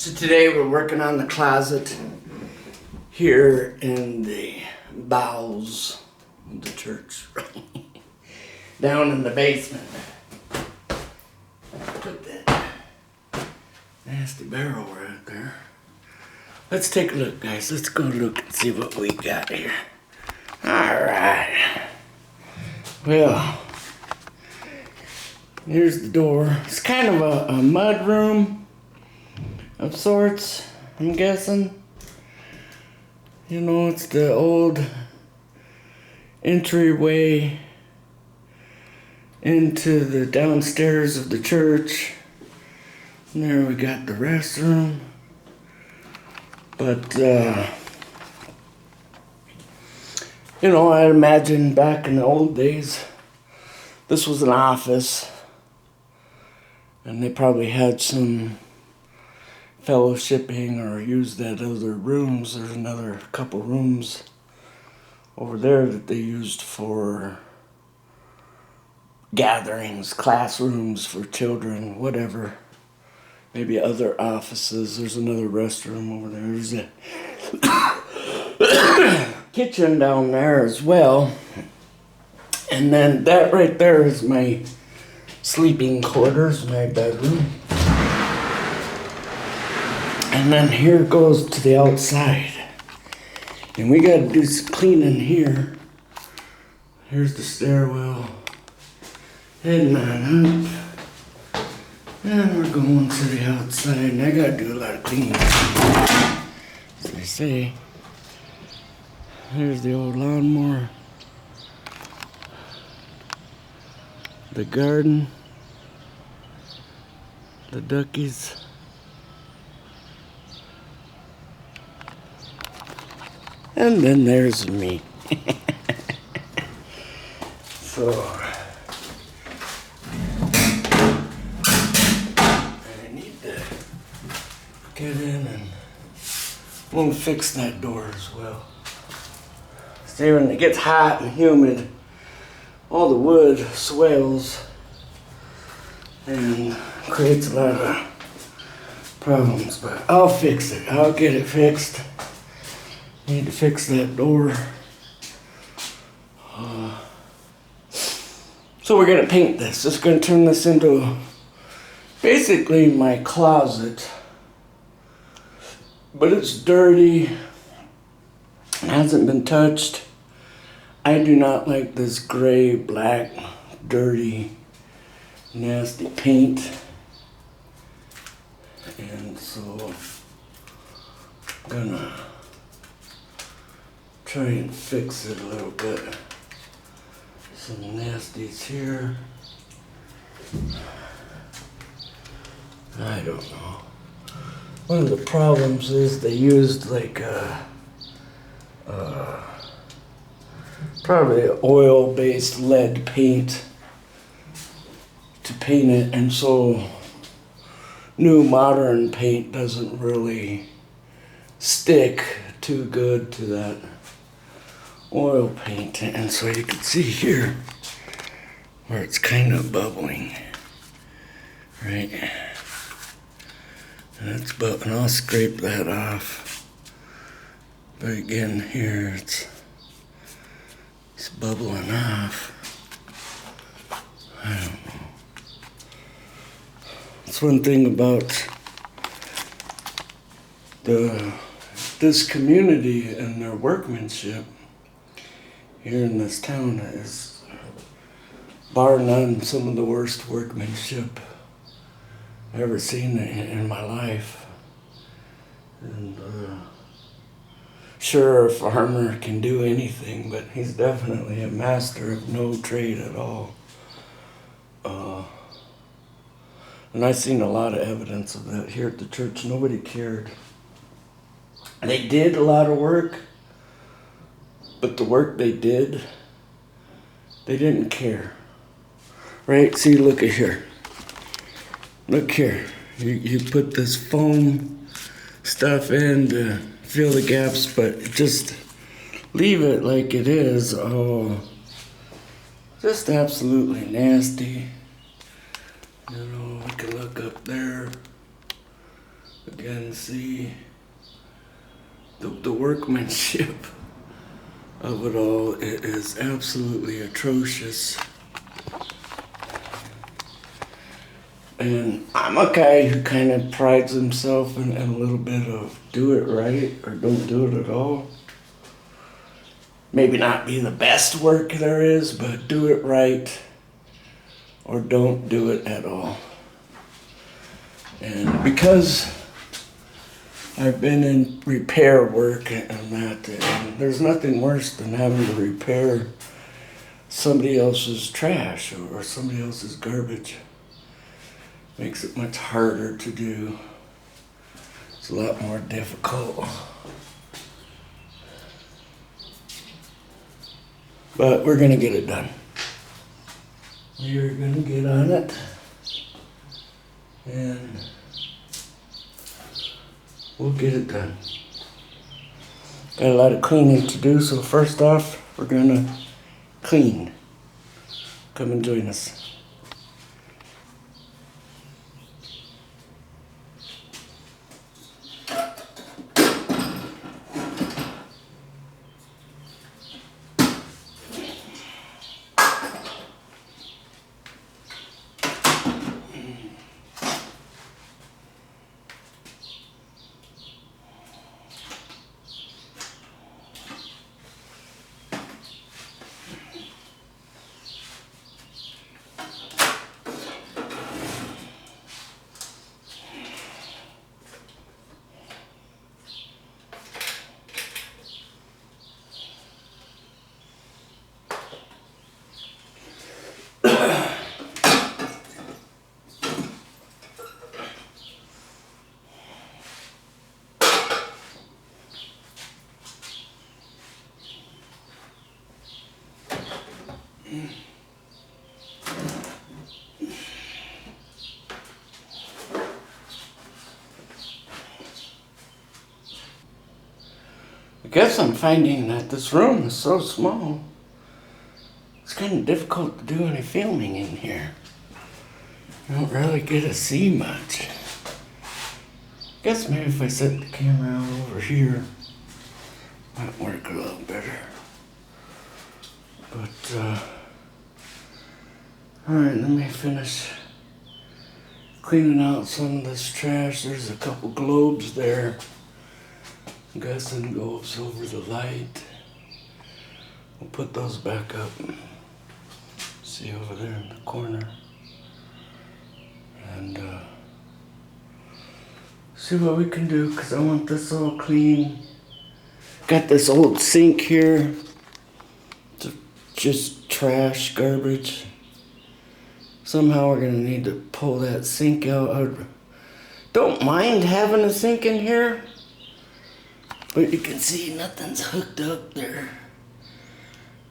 So today we're working on the closet here in the bowels of the church. Down in the basement. Put that nasty barrel right there. Let's take a look, guys. Let's go look and see what we got here. Alright. Well, here's the door. It's kind of a mud room of sorts, I'm guessing. You know, it's the old entryway into the downstairs of the church. And there we got the restroom. But, you know, I imagine back in the old days, this was an office. And they probably had some fellowshipping or used that other rooms. There's another couple rooms over there that they used for gatherings, classrooms for children, whatever. Maybe other offices. There's another restroom over there. There's a kitchen down there as well. And then that right there is my sleeping quarters, my bedroom. And then here goes to the outside. And we gotta do some cleaning here. Here's the stairwell. Heading on up. And we're going to the outside. And I gotta do a lot of cleaning. As they say. Here's the old lawnmower. The garden. The duckies. And then there's me. So, I need to get in and we'll fix that door as well. See, when it gets hot and humid, all the wood swells and creates a lot of problems, but I'll fix it. I'll get it fixed. Need to fix that door. So we're gonna paint this. Just gonna turn this into basically my closet. But it's dirty. It hasn't been touched. I do not like this gray, black, dirty, nasty paint. And so I'm gonna try and fix it a little bit. Some nasties here. I don't know. One of the problems is they used like probably oil-based lead paint to paint it, and so new modern paint doesn't really stick too good to that oil paint. And so you can see here where it's kind of bubbling, right? And it's bubbling. I'll scrape that off. But again, here it's bubbling off. I don't know. That's one thing about this community and their workmanship here in this town is, bar none, some of the worst workmanship I've ever seen in my life. And sure, a farmer can do anything, but he's definitely a master of no trade at all. And I've seen a lot of evidence of that here at the church. Nobody cared. They did a lot of work, but the work they did, they didn't care. Right? See, look at here. Look here. You put this foam stuff in to fill the gaps, but just leave it like it is. Oh, just absolutely nasty. You know, we can look up there. Again, see the workmanship of it all. It is absolutely atrocious. And I'm a guy who kind of prides himself in a little bit of do it right or don't do it at all. Maybe not be the best work there is, but do it right or don't do it at all. And because I've been in repair work and that, and there's nothing worse than having to repair somebody else's trash or somebody else's garbage. Makes it much harder to do. It's a lot more difficult. But we're gonna get it done. We're gonna get on it. And we'll get it done. Got a lot of cleaning to do, so first off, we're gonna clean. Come and join us. I guess I'm finding that this room is so small, it's kind of difficult to do any filming in here. You don't really get to see much. I guess maybe if I set the camera out over here, it might work a little better. But, alright, let me finish cleaning out some of this trash. There's a couple globes there. I'm guessing goes over the light. We'll put those back up. See over there in the corner. And see what we can do, because I want this all clean. Got this old sink here. It's just trash, garbage. Somehow we're gonna need to pull that sink out. I don't mind having a sink in here, but you can see nothing's hooked up there.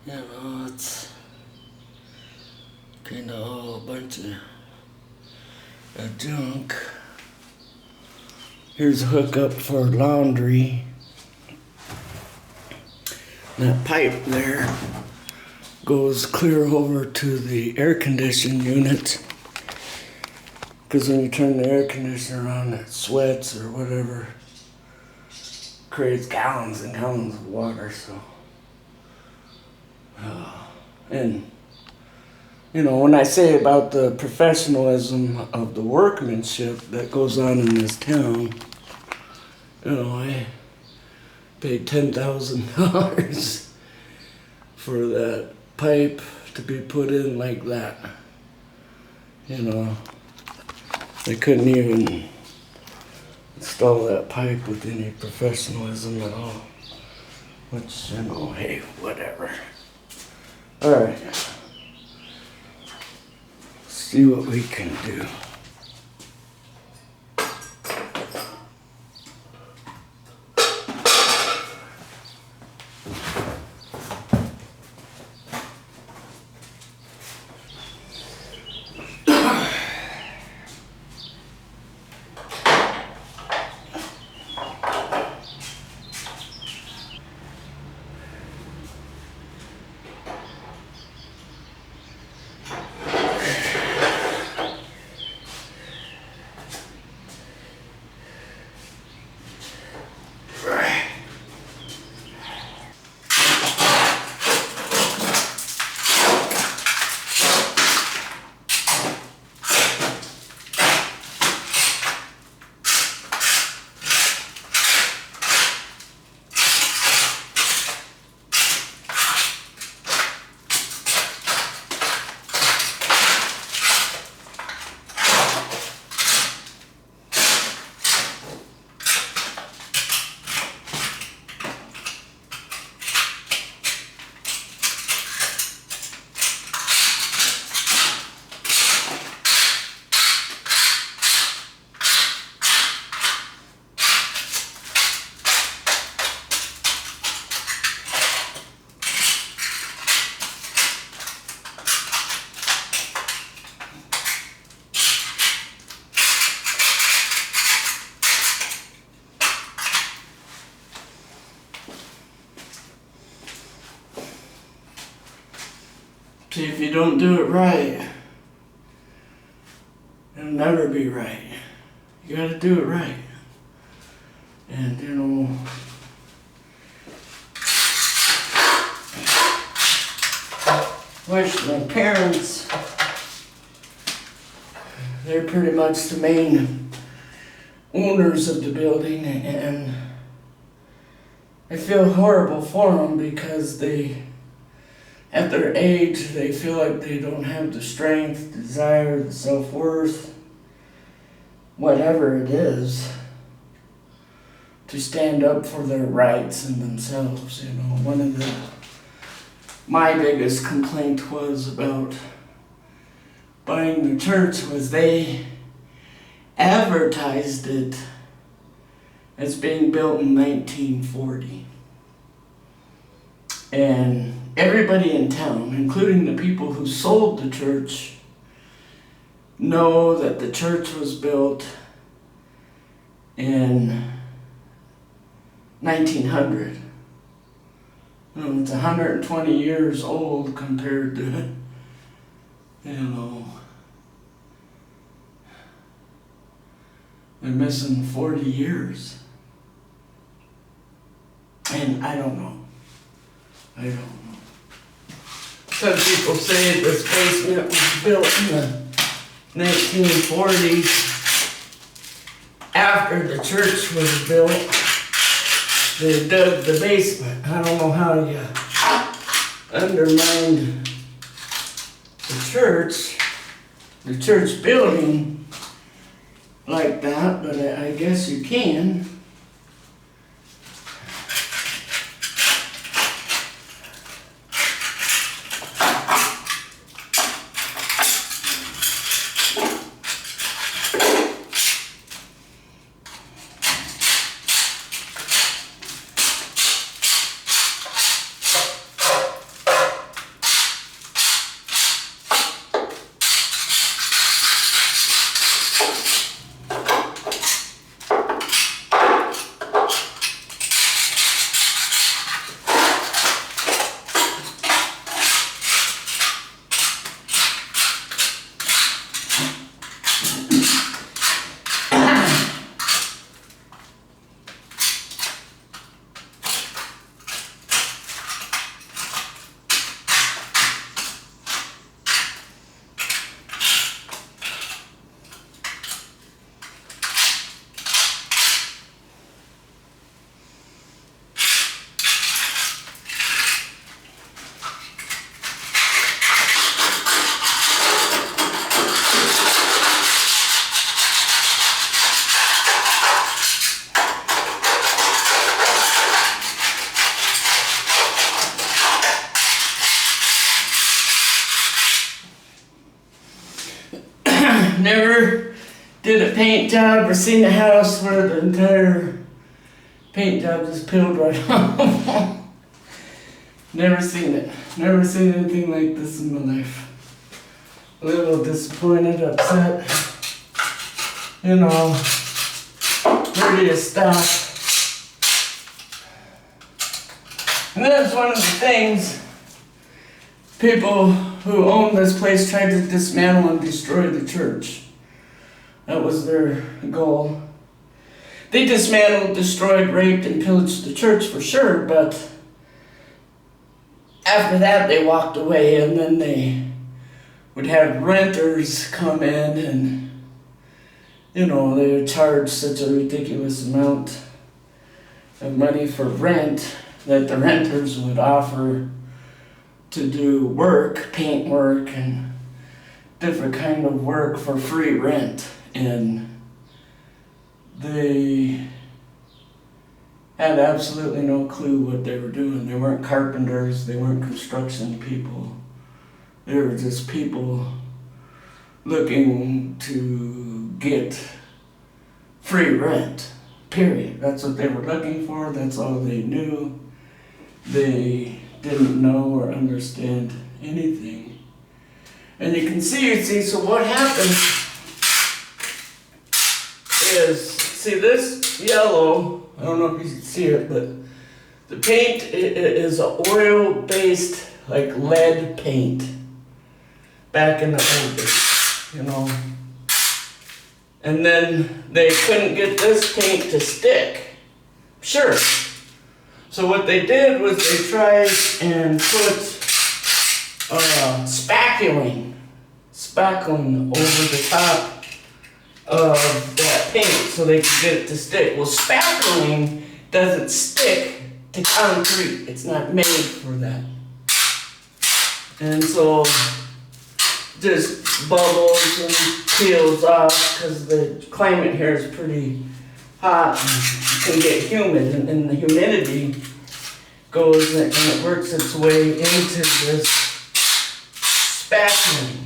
You know, it's kind of all a bunch of junk. Here's a hookup for laundry. That pipe there goes clear over to the air conditioning unit, because when you turn the air conditioner on, it sweats or whatever, creates gallons and gallons of water. So and you know, when I say about the professionalism of the workmanship that goes on in this town, you know, I paid $10,000 for that pipe to be put in like that. You know, they couldn't even install that pipe with any professionalism at all. Which, you know, hey, whatever. Alright. See what we can do. See, if you don't do it right, it'll never be right. You gotta do it right. And, which my parents, they're pretty much the main owners of the building, and I feel horrible for them because at their age, they feel like they don't have the strength, desire, the self-worth, whatever it is, to stand up for their rights and themselves. One of my biggest complaint was about buying the church was they advertised it as being built in 1940. And everybody in town, including the people who sold the church, know that the church was built in 1900. It's 120 years old compared to, they're missing 40 years. And I don't know. Some people say this basement was built in the 1940s after the church was built. They dug the basement. I don't know how you undermine the church building like that, but I guess you can. Never did a paint job or seen a house where the entire paint job just peeled right off. Never seen it. Never seen anything like this in my life. A little disappointed, upset. Dirty as stuff. And that's one of the things people who owned this place tried to dismantle and destroy the church. That was their goal. They dismantled, destroyed, raped, and pillaged the church for sure, but after that they walked away, and then they would have renters come in and, they would charge such a ridiculous amount of money for rent that the renters would offer to do work, paint work, and different kind of work for free rent. And they had absolutely no clue what they were doing. They weren't carpenters, they weren't construction people. They were just people looking to get free rent, period. That's what they were looking for, that's all they knew. They didn't know or understand anything. And you can see, so what happens is, see this yellow, I don't know if you can see it, but the paint is an oil-based, like lead paint. back in the old days, you know. And then they couldn't get this paint to stick. Sure. So what they did was they tried and put spackling over the top of that paint so they could get it to stick. Well, spackling doesn't stick to concrete. It's not made for that. And so just bubbles and peels off because the climate here is pretty hot and can get humid, and the humidity goes and it works its way into this spackling.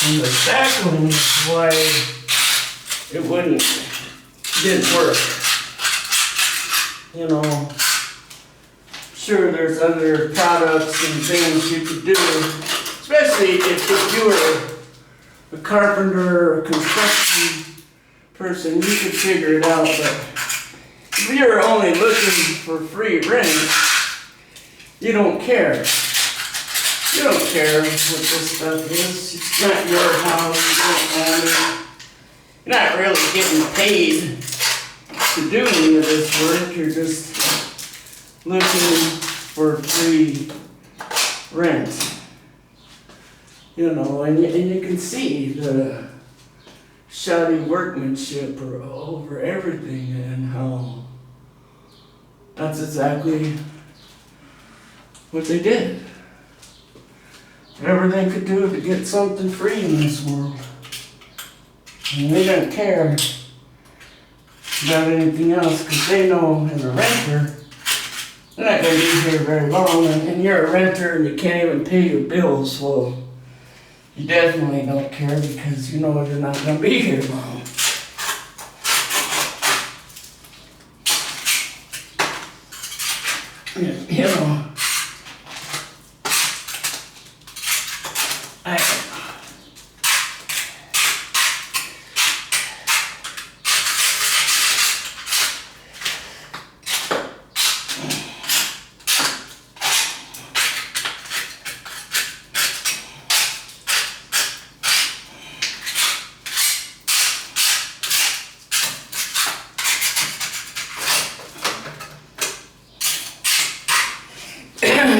And the spackling is why it didn't work. You know, sure there's other products and things you could do, especially if you were a carpenter or a construction person, you could figure it out, but if you're only looking for free rent, you don't care. You don't care what this stuff is. It's not your house, you don't own it. You're not really getting paid to do any of this work. You're just looking for free rent. You know, and you can see the shoddy workmanship over everything and how that's exactly what they did. Whatever they could do to get something free in this world. And they don't care about anything else because they know as a renter, they're not going to be here very long. And you're a renter and you can't even pay your bills. Well, you definitely don't care because you know you're not going to be here long. You know, I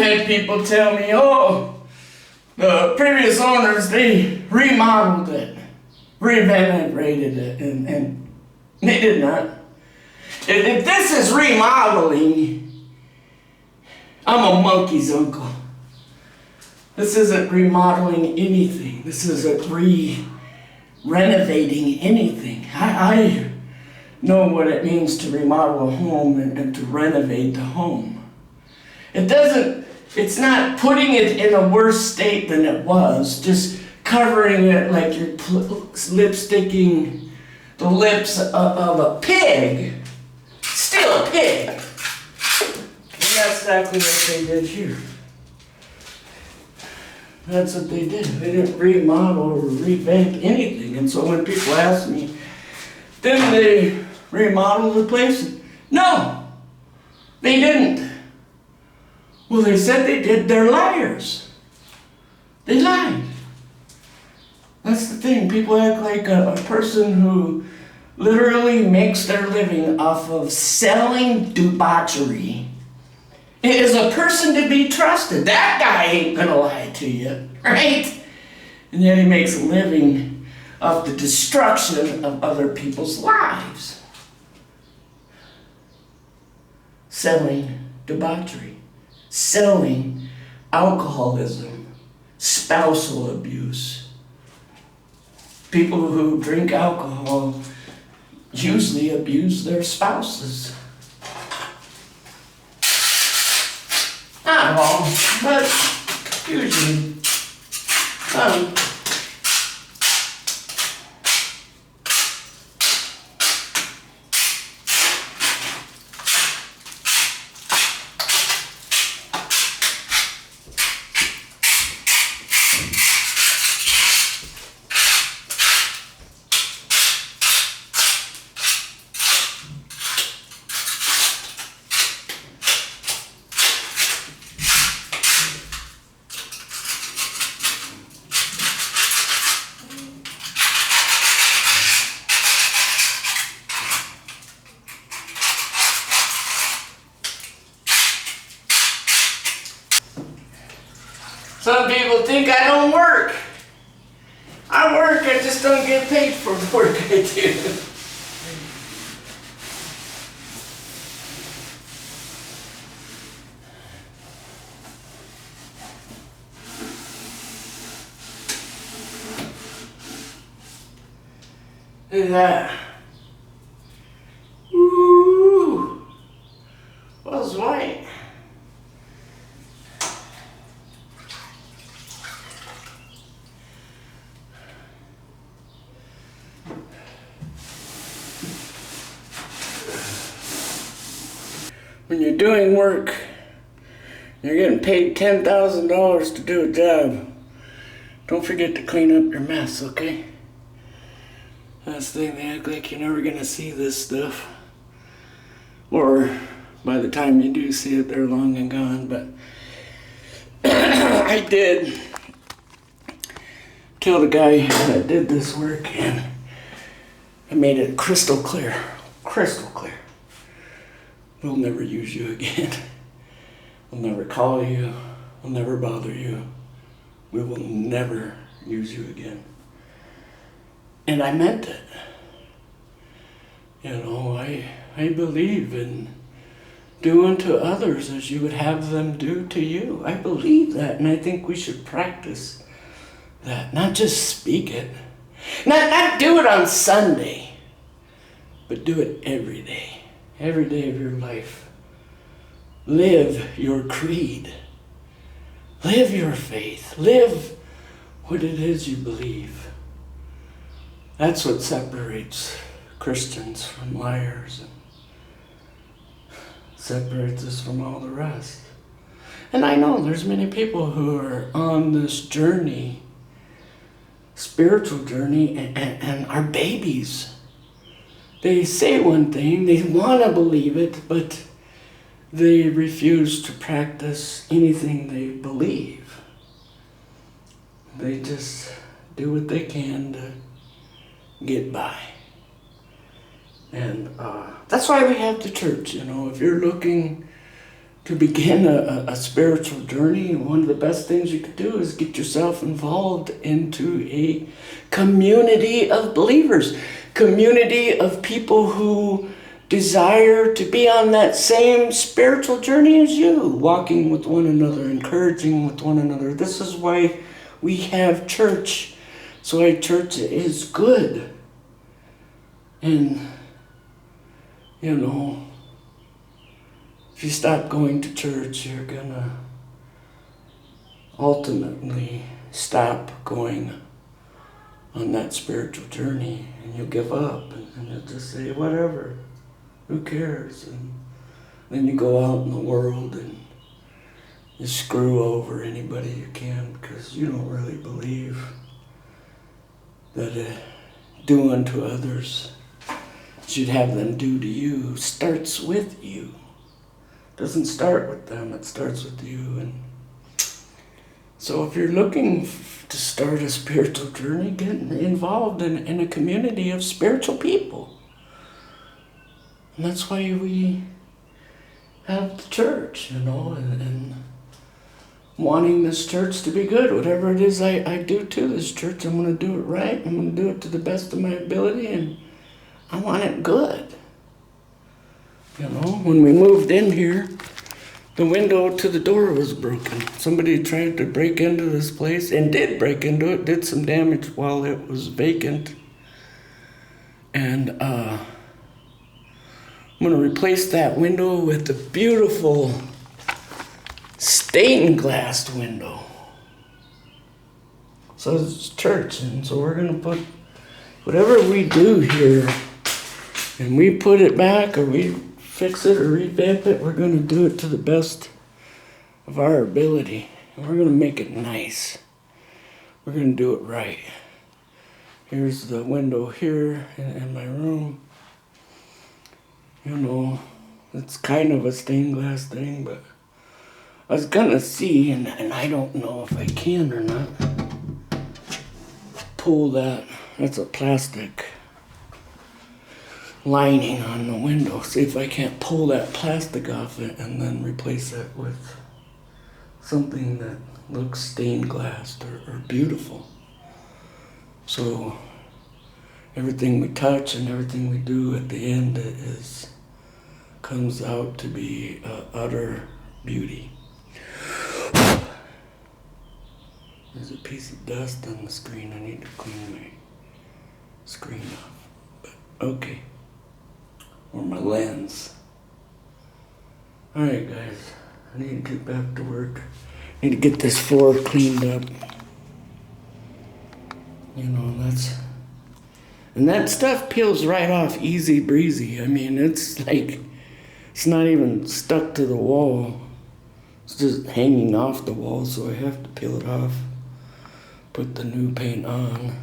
had people tell me, oh, the previous owners, they remodeled it, renovated it, and they did not. If this is remodeling, I'm a monkey's uncle. This isn't remodeling anything. This isn't renovating anything. I know what it means to remodel a home and to renovate the home. It's not putting it in a worse state than it was, just covering it like you're lipsticking the lips of a pig. Still a pig. And that's exactly what they did here. That's what they did. They didn't remodel or revamp anything. And so when people ask me, didn't they remodel the place? No, they didn't. Well, they said they did. They're liars. They lied. That's the thing. People act like a person who literally makes their living off of selling debauchery is a person to be trusted. That guy ain't gonna lie to you, right? And yet he makes a living off the destruction of other people's lives. Selling debauchery. Selling alcoholism, spousal abuse. People who drink alcohol usually abuse their spouses. Not all, but usually. Some people think I don't work. I work, I just don't get paid for the work I do. Look at that. Woo! Well, it's white. When you're doing work, you're getting paid $10,000 to do a job. Don't forget to clean up your mess, okay? That's the thing, they act like you're never gonna see this stuff. Or by the time you do see it, they're long and gone. But I did tell the guy that did this work, and I made it crystal clear. Crystal clear. We'll never use you again. We'll never call you. We'll never bother you. We will never use you again. And I meant it. You know, I believe in do unto others as you would have them do to you. I believe that, and I think we should practice that. Not just speak it. Not do it on Sunday, but do it every day. Every day of your life. Live your creed. Live your faith. Live what it is you believe. That's what separates Christians from liars and separates us from all the rest. And I know there's many people who are on this journey, spiritual journey, and are babies. They say one thing, they want to believe it, but they refuse to practice anything they believe. They just do what they can to get by. And that's why we have the church. You know, if you're looking to begin a spiritual journey, one of the best things you could do is get yourself involved into a community of believers, community of people who desire to be on that same spiritual journey as you, walking with one another, encouraging with one another. This is why we have church. So why church is good. And, you know, if you stop going to church, you're gonna ultimately stop going on that spiritual journey, and you'll give up, and you'll just say, whatever, who cares? And then you go out in the world and you screw over anybody you can because you don't really believe that do unto others should have them do to you starts with you. It doesn't start with them, it starts with you. And so if you're looking to start a spiritual journey, get involved in a community of spiritual people. And that's why we have the church, you know, and wanting this church to be good. Whatever it is I do to this church, I'm going to do it right. I'm going to do it to the best of my ability, and I want it good. You know, when we moved in here, the window to the door was broken. Somebody tried to break into this place and did break into it, did some damage while it was vacant. And I'm going to replace that window with a beautiful stained glass window. So it's church, and so we're going to put whatever we do here, and we put it back, or we fix it or revamp it, we're going to do it to the best of our ability. And we're going to make it nice. We're going to do it right. Here's the window here in my room. You know, it's kind of a stained glass thing, but I was going to see, and I don't know if I can or not, pull that. That's a plastic lining on the window. See if I can't pull that plastic off it and then replace it with something that looks stained glass or beautiful. So everything we touch and everything we do at the end comes out to be utter beauty. There's a piece of dust on the screen. I need to clean my screen off. But okay. Or my lens. Alright guys, I need to get back to work. I need to get this floor cleaned up. And that stuff peels right off easy breezy. I mean, it's like, it's not even stuck to the wall. It's just hanging off the wall, so I have to peel it off. Put the new paint on.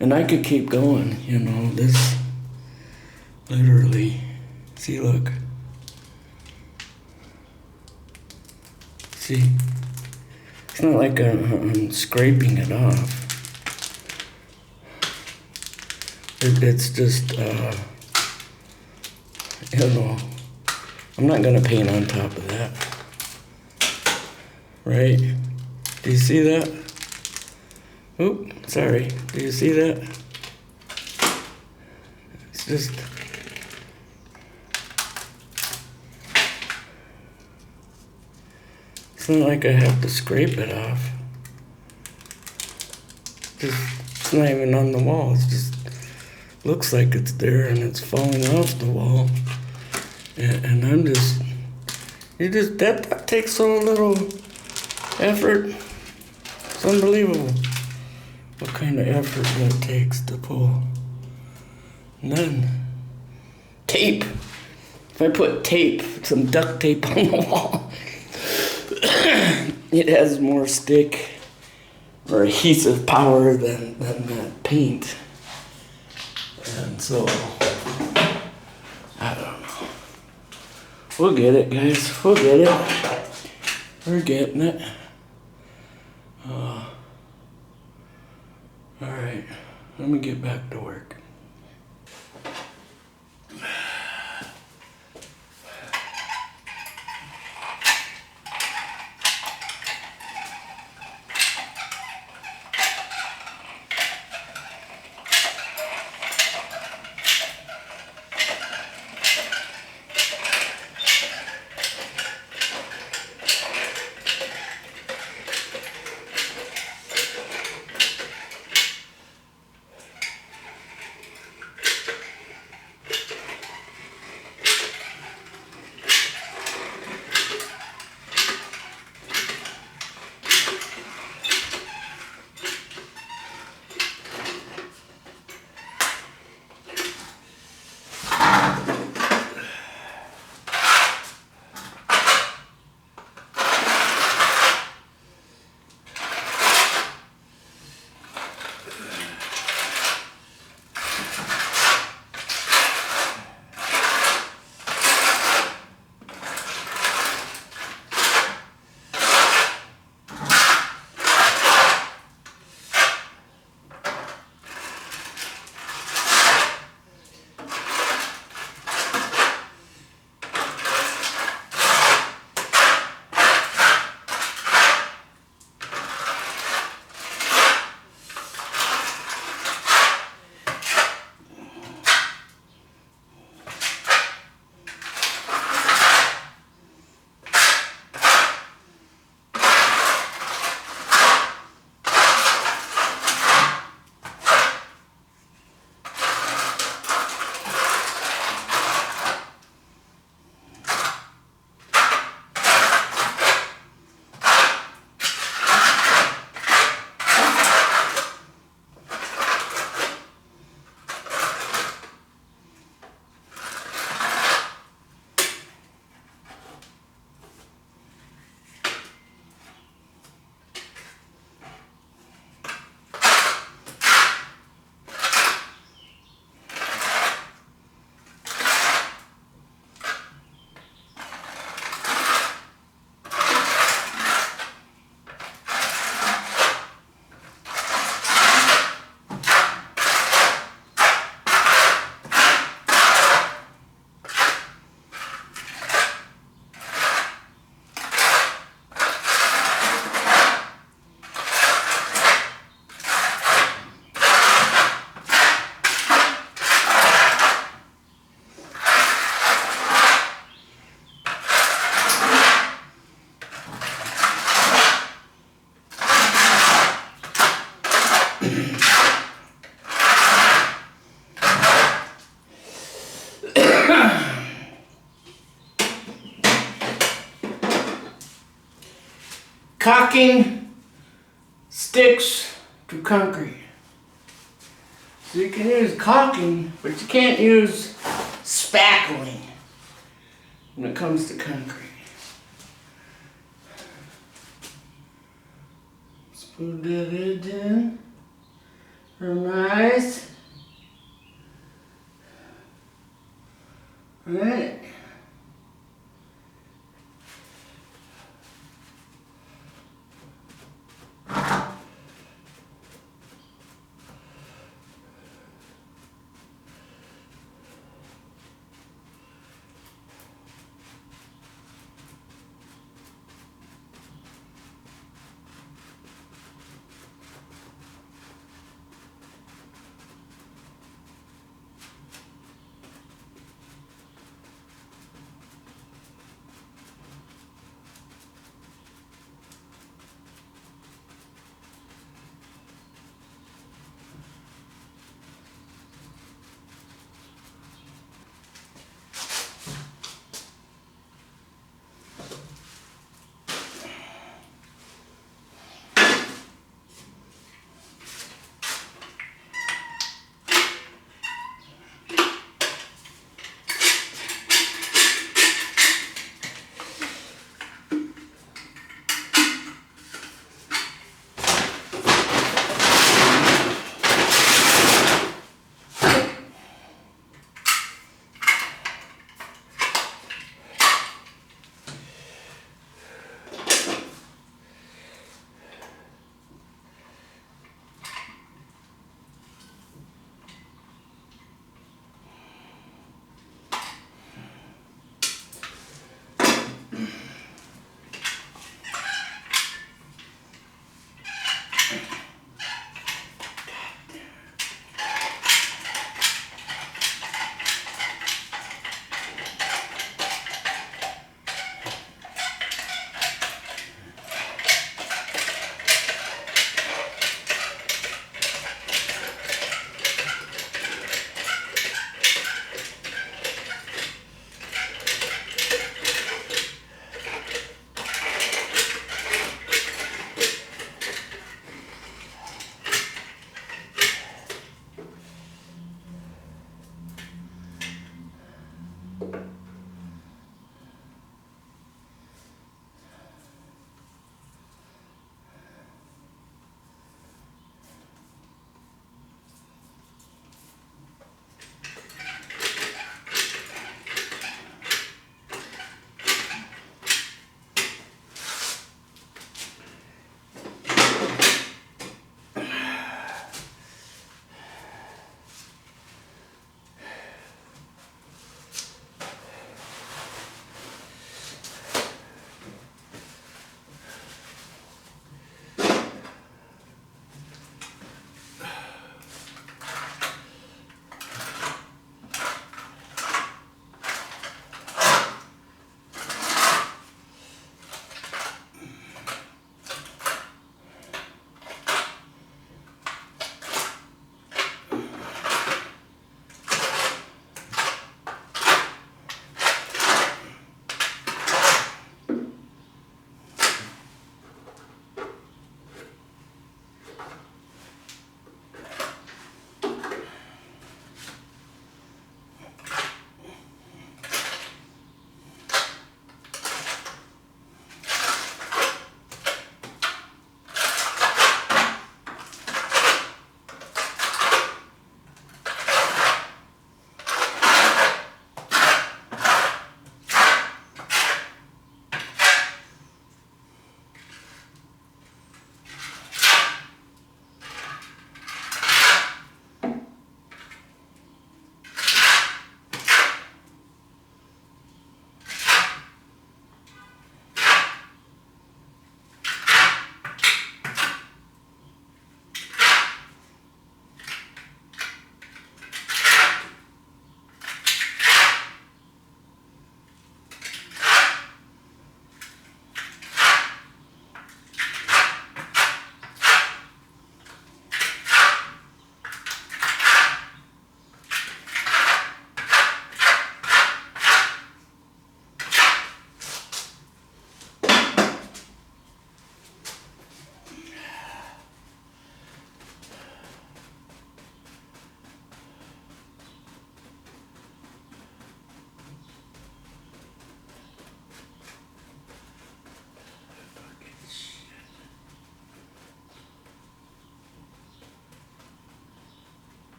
And I could keep going, this literally, see, look. See, it's not like I'm scraping it off. It's just, I'm not gonna paint on top of that. Right? Do you see that? Oop, sorry. Do you see that? It's just... It's not like I have to scrape it off. It's not even on the wall. It just looks like it's there and it's falling off the wall. And I'm just... That takes so little effort. It's unbelievable what kind of effort that takes to pull. And then tape. If I put tape, some duct tape on the wall, it has more stick or adhesive power than that paint. And so, I don't know. We'll get it, guys. We'll get it. We're getting it. Alright, let me get back to work. caulking sticks to concrete. So you can use caulking, but you can't use spackling when it comes to concrete. Let's put that edge in. Real nice. Right.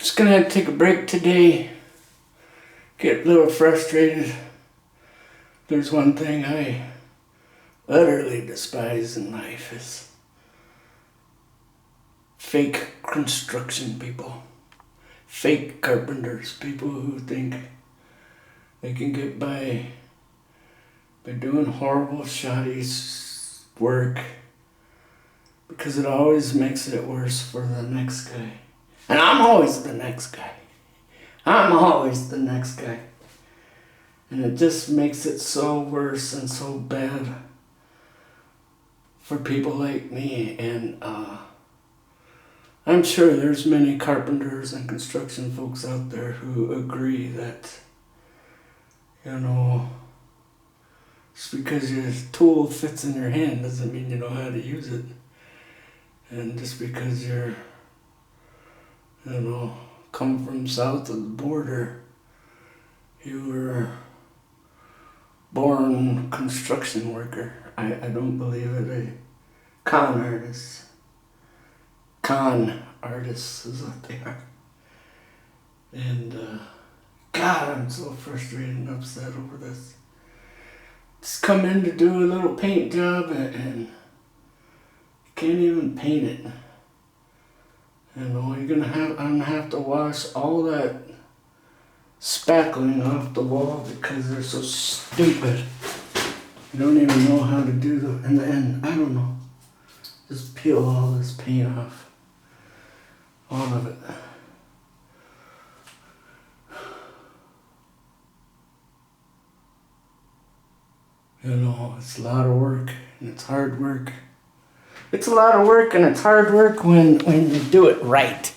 Just gonna have to take a break today. Get a little frustrated. There's one thing I utterly despise in life is fake construction people. Fake carpenters. People who think they can get by doing horrible, shoddy work because it always makes it worse for the next guy. And I'm always the next guy. I'm always the next guy. And it just makes it so worse and so bad for people like me. And I'm sure there's many carpenters and construction folks out there who agree that, just because your tool fits in your hand doesn't mean you know how to use it. And just because you're, come from south of the border, you were born construction worker. I don't believe it. A con artist. Con artists is what they are. And God, I'm so frustrated and upset over this. Just come in to do a little paint job and you can't even paint it. I'm gonna have to wash all that spackling off the wall because they're so stupid. You don't even know how to do in the end, I don't know. Just peel all this paint off. All of it. It's a lot of work and it's hard work. It's a lot of work and it's hard work when you do it right.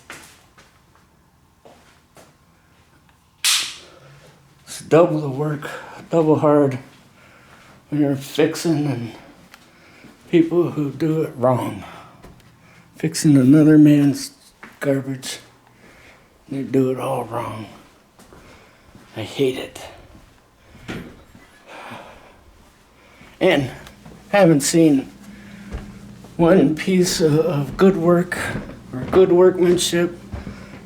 It's double the work, double hard when you're fixing and people who do it wrong. Fixing another man's garbage. They do it all wrong. I hate it. And haven't seen one piece of good work or good workmanship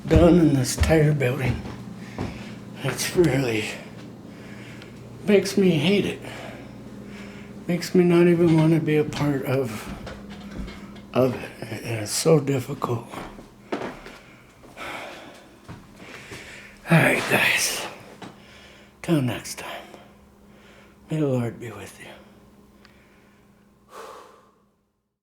done in this entire building. It's really makes me hate it. Makes me not even want to be a part of it. And it's so difficult. Alright guys. Till next time. May the Lord be with you.